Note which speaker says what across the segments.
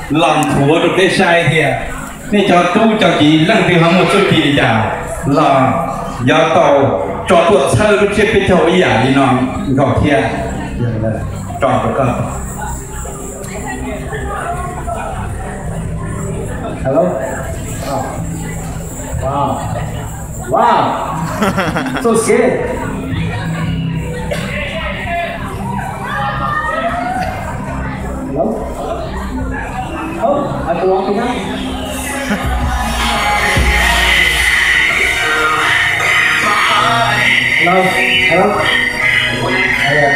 Speaker 1: làm thua được cái sai thì nên cho tu cho chị lăng từ hàng một số kỳ giả là do tàu cho tuột sơ lúc xếp cái chỗ giả đi nó gọi kia tròn được không? Hello? Wow. Wow. So scared. Hello? Oh, I can walk now. Hello? Hello? Hello?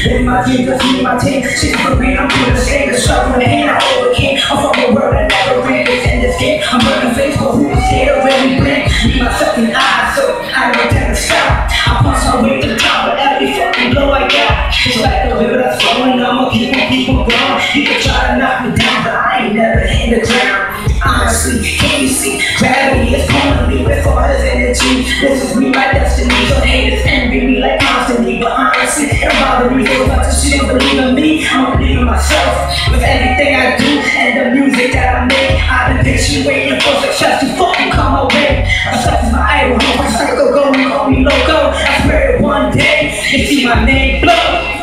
Speaker 1: In my dreams, just me, my team. Shit for me, I'm doing the same. The struggle in the hand, I overcame. I'm from a world that never ran. In this game, I'm running face for who is here to really bring me, myself, and I. So I don't tend to stop. I punch my way to the top of every fucking blow I got. It's like the river that's flowing. I'ma keep on going. You can try to knock me down, but I ain't never hit the ground. Honestly, can you see? Gravity is pulling me with all his energy. This is me, my destiny. So haters envy me like constantly. But honestly, it don't bother me so much. She don't believe in me, I'ma believe in myself. With everything I do and the music that I make, I've been patiently waiting for success to fucking come my way. Success is my idol, my cycle going, call me loco. I swear that one day, you see my name blow.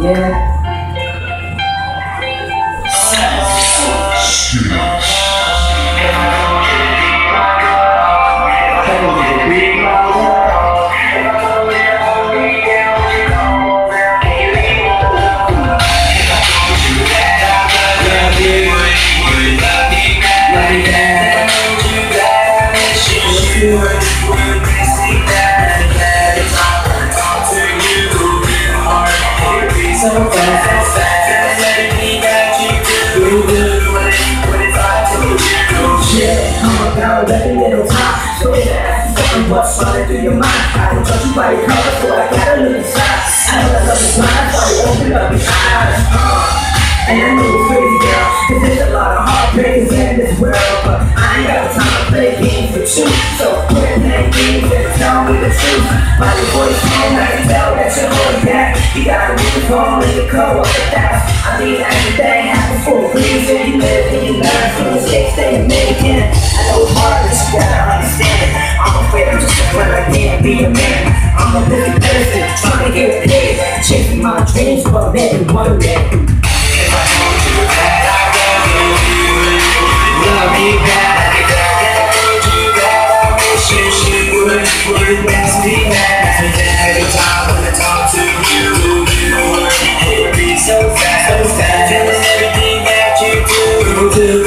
Speaker 1: Yeah. Every little time, so it's asking what's running through your mind. I don't trust you by your color, so I gotta look inside. I know that love is blind, so I open up your eyes. And I know it's crazy, girl, cause there's a lot of heartbreakers in this world. But I ain't got the time to play games with you. So quit playing games and tell me the truth. By your voice, man, I can tell that you're holding back. You gotta move on in the code of the past. I mean, everything happens for a reason. You live and you learn from the mistakes that you're making. I know it's hard, but you gotta understand. I'm afraid I'm just a friend, I can't be a man. I'm a busy person, trying to get paid. Chasing my dreams, but maybe one day. If I told you that I love you, love me back. If I told you that I wish you would best be mad. Every time when I talk to you, it would be so fast, so sad. Telling everything that you do,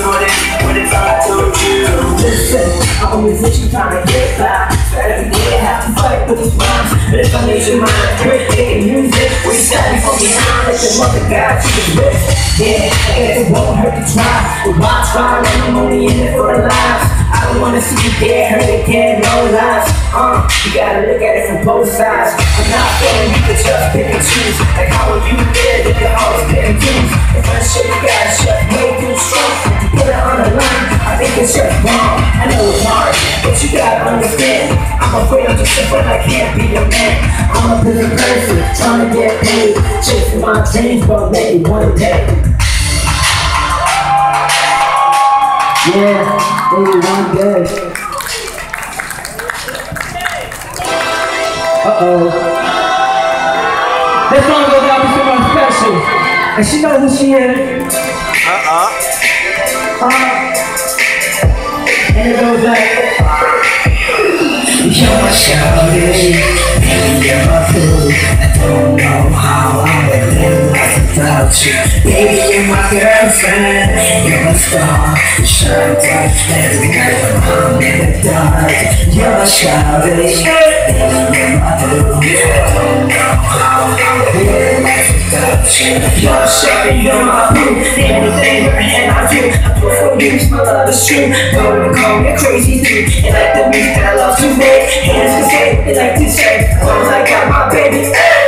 Speaker 1: what if I told you? Listen, I'm a musician trying to get by. So every day I have to fight with these rhymes. But if I made your mind great, making music, we start me from behind like the mother God to the wrist. Yeah, I guess it won't hurt to try. But why try when I'm only in it for the lives? I don't wanna see you get hurt again, no lies. You gotta look at it from both sides. I'm not saying you can just pick and choose. Like how will you live if you're always picking dues? If I show you gotta shut way too strong. To put it on the line, I think it's just wrong. I know it's hard, but you gotta understand. I'm afraid I'm just a friend, I can't be your man. I'm a busy person, trying to get paid. Chasing my dreams, but maybe one day. Yeah, maybe one day. Uh-oh. This song goes out to someone special. And she knows who she is. And it goes like, you're my shouting, and you're my fool. I don't know how I would live like a without you. Baby, you're my girlfriend. You're a star, you shine bright every night. I'm in the dark. You're my shawty, baby, you're my blue. You're shawty, you're my blue. Anything you're in, I do. I do for you, my love is true. Don't call me a crazy dude. And like the music that I love to make. Hands can say, they like to say, as long as I got my baby.